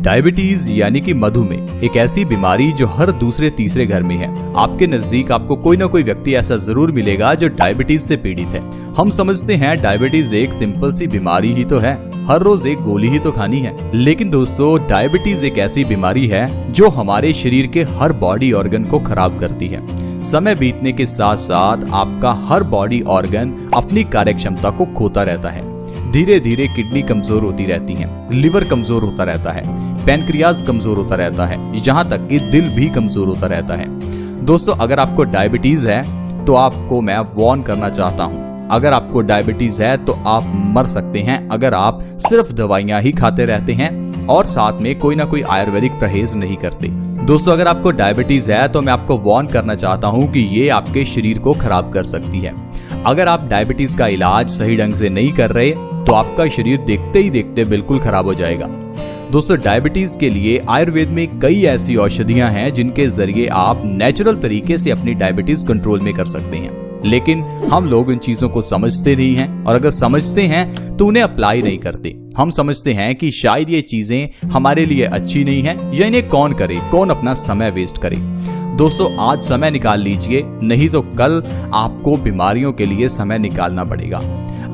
Diabetes यानी कि मधुमेह एक ऐसी बीमारी जो हर दूसरे तीसरे घर में है। आपके नजदीक आपको कोई ना कोई व्यक्ति ऐसा जरूर मिलेगा जो डायबिटीज से पीड़ित है। हम समझते हैं डायबिटीज एक सिंपल सी बीमारी ही तो है, हर रोज एक गोली ही तो खानी है। लेकिन दोस्तों, डायबिटीज एक ऐसी बीमारी है जो हमारे शरीर के हर बॉडी ऑर्गन को खराब करती है। समय बीतने के साथ साथ आपका हर बॉडी ऑर्गन अपनी कार्यक्षमता को खोता रहता है। धीरे धीरे किडनी कमजोर होती रहती है, लिवर कमजोर होता रहता है, पैनक्रियाज कमजोर होता रहता है, यहाँ तक कि दिल भी कमजोर होता रहता है। दोस्तों, अगर आपको डायबिटीज है तो आपको मैं वार्न करना चाहता हूँ। अगर आपको डायबिटीज है तो आप मर सकते हैं अगर आप सिर्फ दवाइयां ही खाते रहते हैं और साथ में कोई ना कोई आयुर्वेदिक परहेज नहीं करते। दोस्तों, अगर आपको डायबिटीज है तो मैं आपको वार्न करना चाहता हूं कि ये आपके शरीर को खराब कर सकती है। अगर आप डायबिटीज का इलाज सही ढंग से नहीं कर रहे तो आपका शरीर देखते ही देखते बिल्कुल खराब हो जाएगा। दोस्तों, डायबिटीज के लिए आयुर्वेद में कई ऐसी औषधियां हैं जिनके जरिए आप नेचुरल तरीके से अपनी डायबिटीज कंट्रोल में कर सकते हैं। लेकिन हम लोग इन चीजों को समझते नहीं हैं और अगर समझते हैं तो उन्हें अप्लाई नहीं करते। हम समझते हैं कि शायद ये चीजें हमारे लिए अच्छी नहीं है या इन्हें कौन करे, कौन अपना समय वेस्ट करे। दोस्तों, आज समय निकाल लीजिए, नहीं तो कल आपको बीमारियों के लिए समय निकालना पड़ेगा।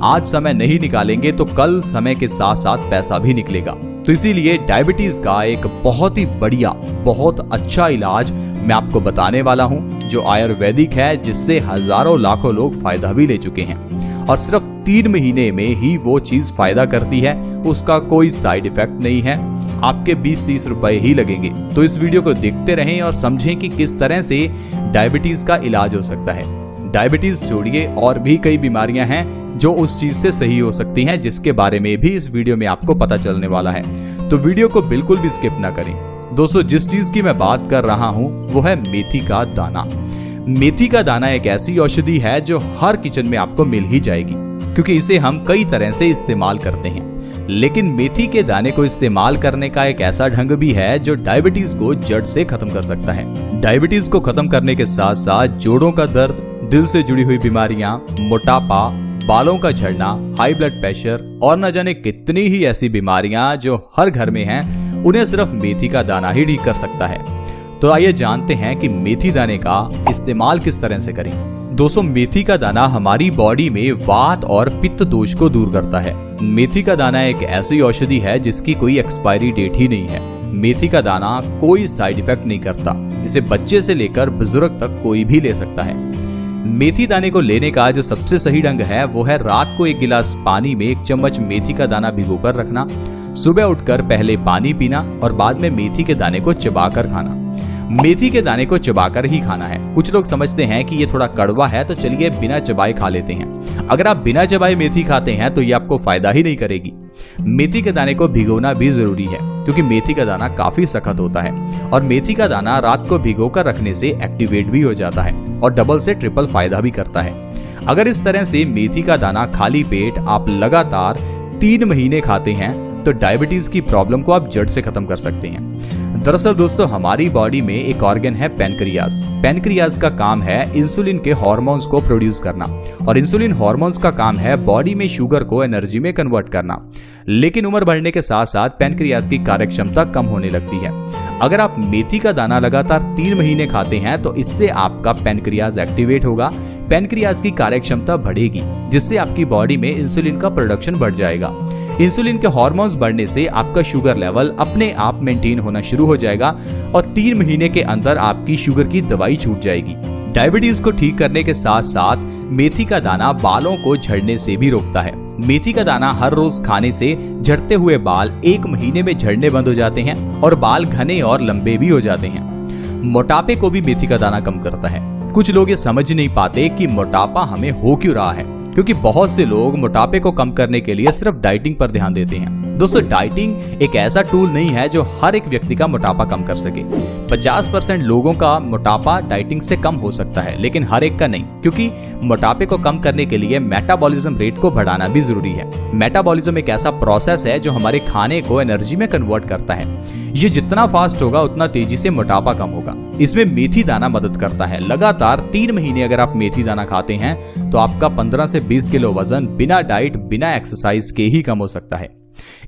आज समय नहीं निकालेंगे तो कल समय के साथ साथ पैसा भी निकलेगा। तो इसीलिए डायबिटीज का एक बहुत ही बढ़िया, बहुत अच्छा इलाज मैं आपको बताने वाला हूं जो आयुर्वेदिक है, जिससे हजारों लाखों लोग फायदा भी ले चुके हैं और सिर्फ 3 महीने में ही वो चीज फायदा करती है। उसका कोई साइड इफेक्ट नहीं है, आपके 20-30 रुपए ही लगेंगे। तो इस वीडियो को देखते रहें और समझें कि किस तरह से डायबिटीज का इलाज हो सकता है। डायबिटीज छोड़िए, और भी कई बीमारियां हैं जो उस चीज से सही हो सकती हैं, जिसके बारे में भी इस वीडियो में आपको पता चलने वाला है। तो वीडियो को बिल्कुल भी स्किप ना करें। दोस्तों, जिस चीज की मैं बात कर रहा हूं वो है मेथी का दाना। मेथी का दाना एक ऐसी औषधि है जो हर किचन में आपको मिल ही जाएगी, क्योंकि इसे हम कई तरह से इस्तेमाल करते हैं। लेकिन मेथी के दाने को इस्तेमाल करने का एक ऐसा ढंग भी है जो डायबिटीज को जड़ से खत्म कर सकता है। डायबिटीज को खत्म करने के साथ साथ जोड़ों का दर्द, दिल से जुड़ी हुई बीमारियां, मोटापा, बालों का झड़ना, हाई ब्लड प्रेशर और न जाने कितनी ही ऐसी बीमारियां जो हर घर में हैं, उन्हें सिर्फ मेथी का दाना ही ठीक कर सकता है। तो आइए जानते हैं कि मेथी दाने का इस्तेमाल किस तरह से करें। दोस्तों, मेथी का दाना हमारी बॉडी में वात और पित्त दोष को दूर करता है। मेथी का दाना एक ऐसी औषधि है जिसकी कोई एक्सपायरी डेट ही नहीं है। मेथी का दाना कोई साइड इफेक्ट नहीं करता, इसे बच्चे से लेकर बुजुर्ग तक कोई भी ले सकता है। मेथी दाने को लेने का जो सबसे सही ढंग है वो है रात को 1 गिलास पानी में 1 चम्मच मेथी का दाना भिगोकर रखना, सुबह उठकर पहले पानी पीना और बाद में मेथी के दाने को चबाकर खाना। मेथी के दाने को चबाकर ही खाना है। कुछ लोग समझते हैं कि ये थोड़ा कड़वा है तो चलिए बिना चबाए खा लेते हैं। अगर आप बिना चबाए मेथी खाते हैं तो ये आपको फायदा ही नहीं करेगी। मेथी के दाने को भिगोना भी जरूरी है, क्योंकि मेथी का दाना काफी सख्त होता है और मेथी का दाना रात को भिगोकर रखने से एक्टिवेट भी हो जाता है और डबल से ट्रिपल फायदा भी करता है। अगर इस तरह से मेथी का दाना खाली पेट आप लगातार 3 महीने खाते हैं तो डायबिटीज की प्रॉब्लम को आप जड़ से खत्म कर सकते हैं। दरअसल दोस्तों, हमारी बॉडी में एक ऑर्गन है पैनक्रियाज। पैनक्रियाज का काम है इंसुलिन के हार्मोन्स को प्रोड्यूस करना और इंसुलिन हार्मोन्स का काम है बॉडी में शुगर को एनर्जी में कन्वर्ट करना। लेकिन उम्र बढ़ने के साथ साथ पैनक्रियाज की कार्यक्षमता कम होने लगती है। अगर आप मेथी का दाना लगातार 3 महीने खाते हैं तो इससे आपका पैनक्रियाज एक्टिवेट होगा, पैनक्रियाज की कार्यक्षमता बढ़ेगी, जिससे आपकी बॉडी में इंसुलिन का प्रोडक्शन बढ़ जाएगा। इंसुलिन के हार्मोन्स बढ़ने से आपका शुगर लेवल अपने आप मेंटेन होना शुरू हो जाएगा और 3 महीने के अंदर आपकी शुगर की दवाई छूट जाएगी। डायबिटीज को ठीक करने के साथ साथ मेथी का दाना बालों को झड़ने से भी रोकता है। मेथी का दाना हर रोज खाने से झड़ते हुए बाल 1 महीने में झड़ने बंद हो जाते हैं और बाल घने और लंबे भी हो जाते हैं। मोटापे को भी मेथी का दाना कम करता है। कुछ लोग ये समझ नहीं पाते कि मोटापा हमें हो क्यों रहा है, क्योंकि बहुत से लोग मोटापे को कम करने के लिए सिर्फ डाइटिंग पर ध्यान देते हैं। दोस्तों, डाइटिंग एक ऐसा टूल नहीं है जो हर एक व्यक्ति का मोटापा कम कर सके। 50% लोगों का मोटापा डाइटिंग से कम हो सकता है, लेकिन हर एक का नहीं, क्योंकि मोटापे को कम करने के लिए मेटाबॉलिज्म रेट को बढ़ाना भी जरूरी है। मेटाबॉलिज्म एक ऐसा प्रोसेस है जो हमारे खाने को एनर्जी में कन्वर्ट करता है। ये जितना फास्ट होगा उतना तेजी से मोटापा कम होगा। इसमें मेथी दाना मदद करता है। लगातार 3 महीने अगर आप मेथी दाना खाते हैं तो आपका 15 से 20 किलो वजन बिना डाइट, बिना एक्सरसाइज के ही कम हो सकता है।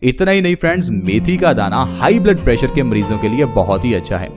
इतना ही नहीं फ्रेंड्स, मेथी का दाना हाई ब्लड प्रेशर के मरीजों के लिए बहुत ही अच्छा है।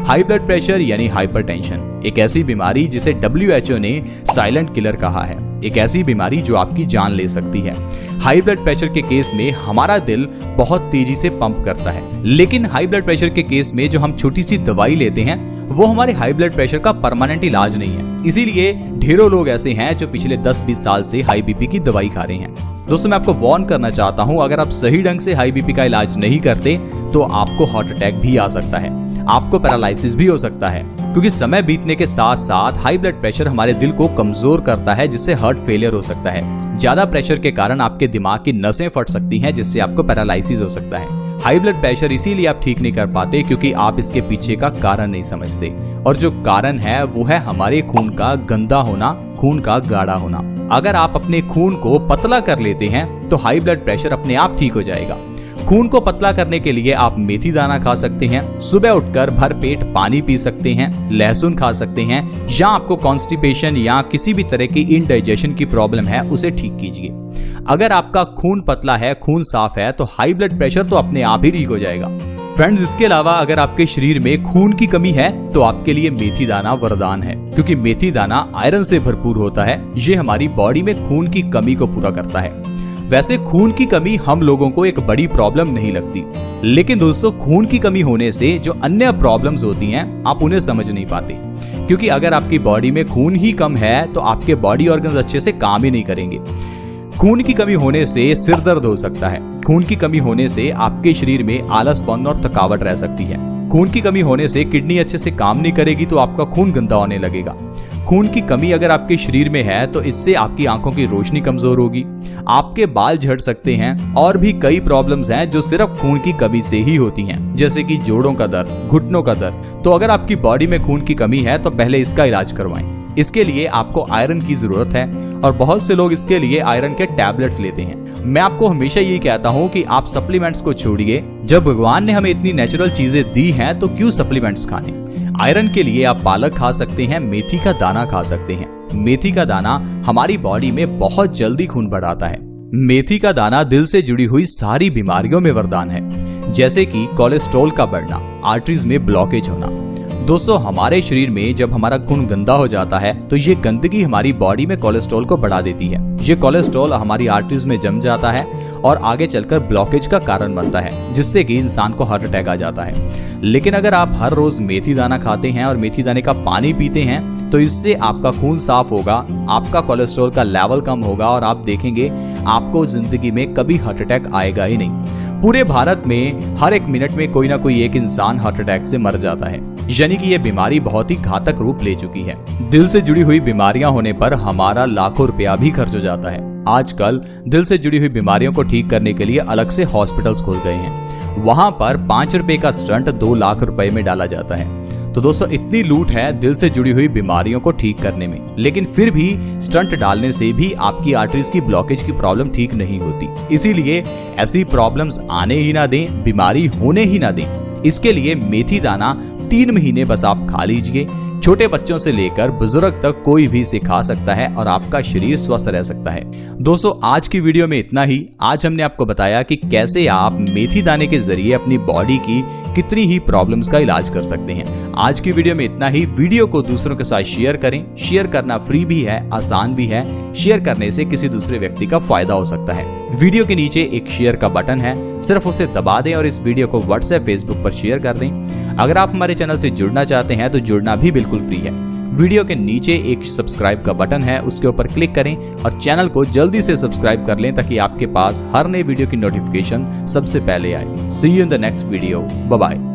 हाई ब्लड प्रेशर यानी हाइपरटेंशन एक ऐसी बीमारी जिसे WHO ने साइलेंट किलर कहा है। एक ऐसी बीमारी जो आपकी जान ले सकती है। हाई ब्लड प्रेशर के केस में हमारा दिल बहुत तेजी से पंप करता है, लेकिन हाई ब्लड प्रेशर के केस में जो हम छोटी सी दवाई लेते हैं वो हमारे हाई ब्लड प्रेशर का परमानेंट इलाज नहीं है। इसीलिए ढेरों लोग ऐसे हैं जो पिछले 10-20 साल से हाई बीपी की दवाई खा रहे हैं। दोस्तों मैं आपको वार्न करना चाहता हूं, अगर आप सही ढंग से हाई बीपी का इलाज नहीं करते तो आपको हार्ट अटैक भी आ सकता है, आपको पैरालिसिस भी हो सकता है, क्योंकि समय बीतने के साथ साथ हाई ब्लड प्रेशर हमारे दिल को कमजोर करता है, जिससे हार्ट फेलियर हो सकता है। ज्यादा प्रेशर के कारण आपके दिमाग की नसें फट सकती हैं, जिससे आपको पैरालिसिस हो सकता है। हाई ब्लड प्रेशर इसीलिए आप ठीक नहीं कर पाते क्योंकि आप इसके पीछे का कारण नहीं समझते, और जो कारण है वो है हमारे खून का गंदा होना, खून का गाढ़ा होना। अगर आप अपने खून को पतला कर लेते हैं तो हाई ब्लड प्रेशर अपने आप ठीक हो जाएगा। खून को पतला करने के लिए आप मेथी दाना खा सकते हैं, सुबह उठकर भर पेट पानी पी सकते हैं, लहसुन खा सकते हैं, या आपको कॉन्स्टिपेशन या किसी भी तरह की इनडाइजेशन की प्रॉब्लम है उसे ठीक कीजिए। अगर आपका खून पतला है, खून साफ है, तो हाई ब्लड प्रेशर तो अपने आप ही ठीक हो जाएगा। फ्रेंड्स, इसके अलावा अगर आपके शरीर में खून की कमी है तो आपके लिए मेथी दाना वरदान है, क्योंकि मेथी दाना आयरन से भरपूर होता है। ये हमारी बॉडी में खून की कमी को पूरा करता है। वैसे खून की कमी हम लोगों को एक बड़ी प्रॉब्लम नहीं लगती, लेकिन दोस्तों खून की कमी होने से जो अन्य प्रॉब्लम्स होती हैं आप उन्हें समझ नहीं पाते, क्योंकि अगर आपकी बॉडी में खून ही कम है तो आपके बॉडी ऑर्गन्स अच्छे से काम ही नहीं करेंगे। खून की कमी होने से सिर दर्द हो सकता है, खून की कमी होने से आपके शरीर में आलसपन और थकावट रह सकती है, खून की कमी होने से किडनी अच्छे से काम नहीं करेगी तो आपका खून गंदा होने लगेगा। खून की कमी अगर आपके शरीर में है तो इससे आपकी आंखों की रोशनी कमजोर होगी, आपके बाल झड़ सकते हैं, और भी कई प्रॉब्लम्स हैं जो सिर्फ खून की कमी से ही होती हैं, जैसे कि जोड़ों का दर्द, घुटनों का दर्द। तो अगर आपकी बॉडी में खून की कमी है तो पहले इसका इलाज करवाएं। इसके लिए आपको आयरन की जरूरत है, और बहुत से लोग इसके लिए आयरन के टैबलेट्स लेते हैं। मैं आपको हमेशा यही कहता हूँ कि आप सप्लीमेंट्स को छोड़िए। जब भगवान ने हमें इतनी नेचुरल चीजें दी हैं तो क्यों सप्लीमेंट्स खाने। आयरन के लिए आप पालक खा सकते हैं, मेथी का दाना खा सकते हैं। मेथी का दाना हमारी बॉडी में बहुत जल्दी खून बढ़ाता है। मेथी का दाना दिल से जुड़ी हुई सारी बीमारियों में वरदान है, जैसे कि कोलेस्ट्रॉल का बढ़ना, आर्टरीज में ब्लॉकेज होना। दोस्तों हमारे शरीर में जब हमारा खून गंदा हो जाता है तो ये गंदगी हमारी बॉडी में कोलेस्ट्रॉल को बढ़ा देती है। ये कोलेस्ट्रॉल हमारी आर्टरीज में जम जाता है और आगे चलकर ब्लॉकेज का कारण बनता है, जिससे कि इंसान को हार्ट अटैक आ जाता है। लेकिन अगर आप हर रोज मेथी दाना खाते हैं और मेथी दाने का पानी पीते हैं तो इससे आपका खून साफ होगा, आपका कोलेस्ट्रॉल का लेवल कम होगा, और आप देखेंगे आपको जिंदगी में कभी हार्ट अटैक आएगा ही नहीं। पूरे भारत में हर एक मिनट में कोई ना कोई एक इंसान हार्ट अटैक से मर जाता है, यानी कि ये बीमारी बहुत ही घातक रूप ले चुकी है। दिल से जुड़ी हुई बीमारियां होने पर हमारा लाखों रुपया भी खर्च हो जाता है। आजकल दिल से जुड़ी हुई बीमारियों को ठीक करने के लिए अलग से हॉस्पिटल्स खुल गए हैं। वहां पर 5 रुपए का स्टंट 2 लाख रुपए में डाला जाता है। तो दोस्तों इतनी लूट है दिल से जुड़ी हुई बीमारियों को ठीक करने में, लेकिन फिर भी स्टंट डालने से भी आपकी आर्टरीज की ब्लॉकेज की प्रॉब्लम ठीक नहीं होती। इसीलिए ऐसी प्रॉब्लम्स आने ही ना दें, बीमारी होने ही ना दें। इसके लिए मेथी दाना 3 महीने बस आप खा लीजिए। छोटे बच्चों से लेकर बुजुर्ग तक कोई भी इसे खा सकता है और आपका शरीर स्वस्थ रह सकता है। दोस्तों आज की वीडियो में इतना ही। आज हमने आपको बताया कि कैसे आप मेथी दाने के जरिए अपनी बॉडी की कितनी ही प्रॉब्लम्स का इलाज कर सकते हैं। आज की वीडियो में इतना ही। वीडियो को दूसरों के साथ शेयर करें। शेयर करना फ्री भी है, आसान भी है। शेयर करने से किसी दूसरे व्यक्ति का फायदा हो सकता है। वीडियो के नीचे एक शेयर का बटन है, सिर्फ उसे दबा दें और इस वीडियो को व्हाट्सएप, फेसबुक पर शेयर कर दें। अगर आप हमारे चैनल से जुड़ना चाहते हैं तो जुड़ना भी बिल्कुल फ्री है। वीडियो के नीचे एक सब्सक्राइब का बटन है, उसके ऊपर क्लिक करें और चैनल को जल्दी से सब्सक्राइब कर लें ताकि आपके पास हर नए वीडियो की नोटिफिकेशन सबसे पहले आए। See you in the next video. Bye bye.